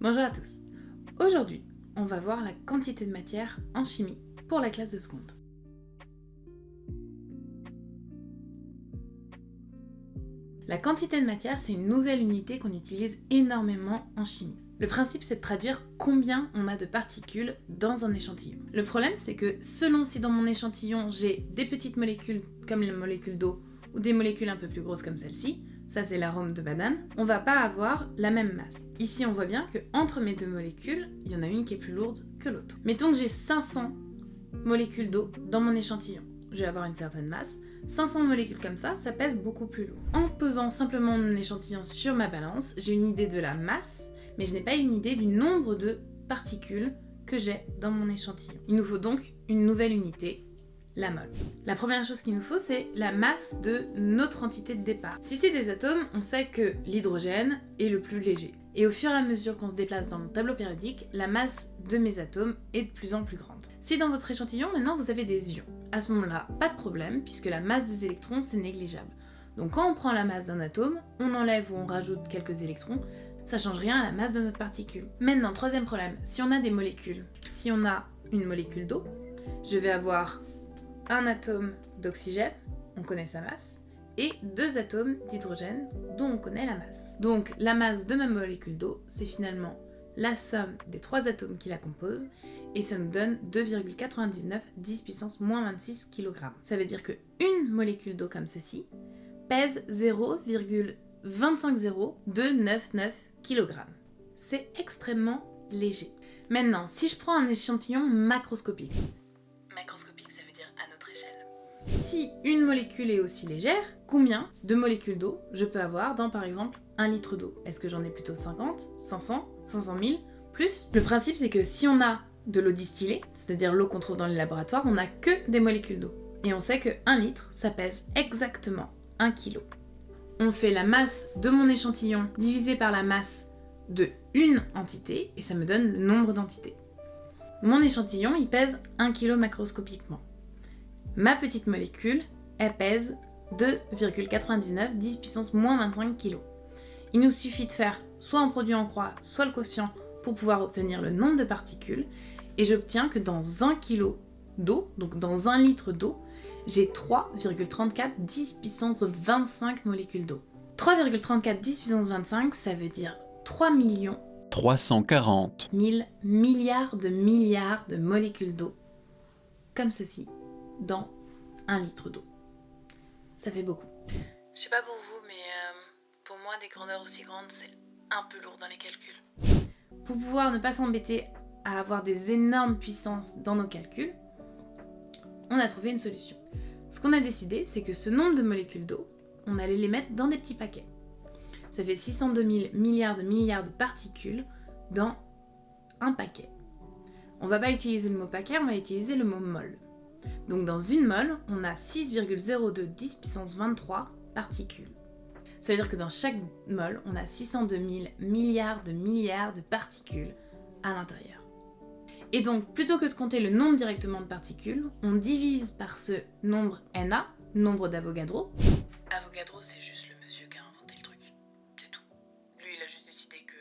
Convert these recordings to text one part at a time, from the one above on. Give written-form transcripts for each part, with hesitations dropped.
Bonjour à tous. Aujourd'hui, on va voir la quantité de matière en chimie pour la classe de seconde. La quantité de matière, c'est une nouvelle unité qu'on utilise énormément en chimie. Le principe, c'est de traduire combien on a de particules dans un échantillon. Le problème, c'est que selon si dans mon échantillon, j'ai des petites molécules comme les molécules d'eau ou des molécules un peu plus grosses comme celle-ci, ça c'est l'arôme de banane, on va pas avoir la même masse. Ici, on voit bien que entre mes deux molécules, il y en a une qui est plus lourde que l'autre. Mettons que j'ai 500 molécules d'eau dans mon échantillon. Je vais avoir une certaine masse. 500 molécules comme ça pèse beaucoup plus lourd. En pesant simplement mon échantillon sur ma balance, j'ai une idée de la masse, mais je n'ai pas une idée du nombre de particules que j'ai dans mon échantillon. Il nous faut donc une nouvelle unité, la mole. La première chose qu'il nous faut, c'est la masse de notre entité de départ. Si c'est des atomes, on sait que l'hydrogène est le plus léger. Et au fur et à mesure qu'on se déplace dans mon tableau périodique, la masse de mes atomes est de plus en plus grande. Si dans votre échantillon, maintenant, vous avez des ions, à ce moment-là, pas de problème, puisque la masse des électrons, c'est négligeable. Donc quand on prend la masse d'un atome, on enlève ou on rajoute quelques électrons, ça change rien à la masse de notre particule. Maintenant, troisième problème, si on a des molécules, si on a une molécule d'eau, je vais avoir un atome d'oxygène, on connaît sa masse, et 2 atomes d'hydrogène dont on connaît la masse. Donc la masse de ma molécule d'eau, c'est finalement la somme des 3 atomes qui la composent, et ça nous donne 2,99 10 puissance moins 26 kg. Ça veut dire que une molécule d'eau comme ceci pèse 0,25099 kg. C'est extrêmement léger. Maintenant, si je prends un échantillon macroscopique, ça veut dire à notre échelle. Si une molécule est aussi légère, combien de molécules d'eau je peux avoir dans par exemple 1 litre d'eau? Est-ce que j'en ai plutôt 50, 500, 500 000, plus? Le principe c'est que si on a de l'eau distillée, c'est-à-dire l'eau qu'on trouve dans les laboratoires, on n'a que des molécules d'eau. Et on sait que 1 litre, ça pèse exactement 1 kg. On fait la masse de mon échantillon divisé par la masse de une entité, et ça me donne le nombre d'entités. Mon échantillon, il pèse 1 kg macroscopiquement. Ma petite molécule, elle pèse 2,99 10 puissance moins 25 kg. Il nous suffit de faire soit un produit en croix, soit le quotient pour pouvoir obtenir le nombre de particules, et j'obtiens que dans 1 kg d'eau, donc dans 1 litre d'eau, j'ai 3,34 10 puissance 25 molécules d'eau. 3,34 10 puissance 25, ça veut dire 3 340 000 milliards de molécules d'eau, comme ceci, dans 1 litre d'eau. Ça fait beaucoup. Je sais pas pour vous, mais pour moi, des grandeurs aussi grandes, c'est un peu lourd dans les calculs. Pour pouvoir ne pas s'embêter à avoir des énormes puissances dans nos calculs, on a trouvé une solution. Ce qu'on a décidé, c'est que ce nombre de molécules d'eau, on allait les mettre dans des petits paquets. Ça fait 602 000 milliards de particules dans un paquet. On va pas utiliser le mot paquet, on va utiliser le mot mole. Donc dans une mole, on a 6,02 10 puissance 23 particules. Ça veut dire que dans chaque mole, on a 602 000 milliards de particules à l'intérieur. Et donc, plutôt que de compter le nombre directement de particules, on divise par ce nombre Na, nombre d'Avogadro. Avogadro, c'est juste le monsieur qui a inventé le truc. C'est tout. Lui, il a juste décidé que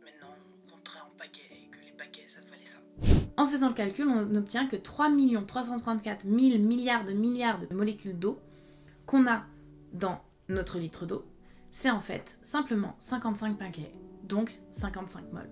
maintenant, on compterait en paquets et que les paquets, ça valait ça. En faisant le calcul, on n'obtient que 3 334 000 milliards de molécules d'eau qu'on a dans notre litre d'eau. C'est en fait simplement 55 paquets, donc 55 moles.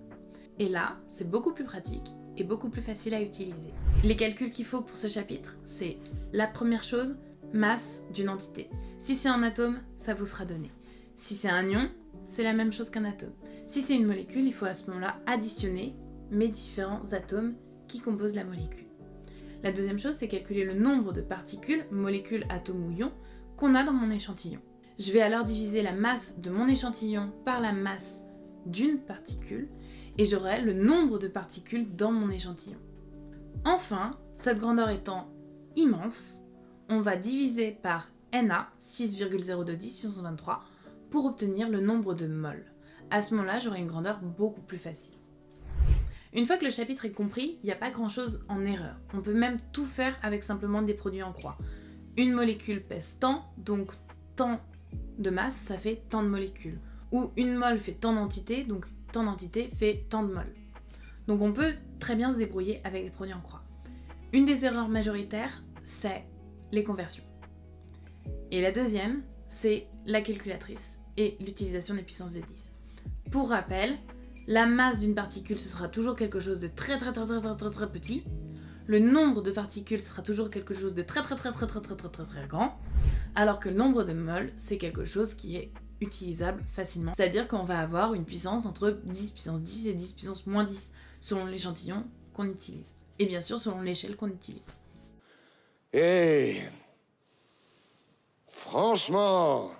Et là, c'est beaucoup plus pratique et beaucoup plus facile à utiliser. Les calculs qu'il faut pour ce chapitre, c'est la première chose, masse d'une entité. Si c'est un atome, ça vous sera donné. Si c'est un ion, c'est la même chose qu'un atome. Si c'est une molécule, il faut à ce moment-là additionner mes différents atomes qui composent la molécule. La deuxième chose, c'est calculer le nombre de particules, molécules, atomes ou ions, qu'on a dans mon échantillon. Je vais alors diviser la masse de mon échantillon par la masse d'une particule, et j'aurai le nombre de particules dans mon échantillon. Enfin, cette grandeur étant immense, on va diviser par Na, 6,02 10 puissance 23, pour obtenir le nombre de moles. À ce moment-là, j'aurai une grandeur beaucoup plus facile. Une fois que le chapitre est compris, il n'y a pas grand-chose en erreur. On peut même tout faire avec simplement des produits en croix. Une molécule pèse tant, donc tant de masse, ça fait tant de molécules. Ou une mole fait tant d'entités, donc tant d'entités fait tant de mol. Donc on peut très bien se débrouiller avec les produits en croix. Une des erreurs majoritaires, c'est les conversions. Et la deuxième, c'est la calculatrice et l'utilisation des puissances de 10. Pour rappel, la masse d'une particule, ce sera toujours quelque chose de très petit. Le nombre de particules sera toujours quelque chose de très grand. Alors que le nombre de mol, c'est quelque chose qui est utilisable facilement. C'est-à-dire qu'on va avoir une puissance entre 10 puissance 10 et 10 puissance moins 10, selon l'échantillon qu'on utilise. Et bien sûr, selon l'échelle qu'on utilise. Et franchement,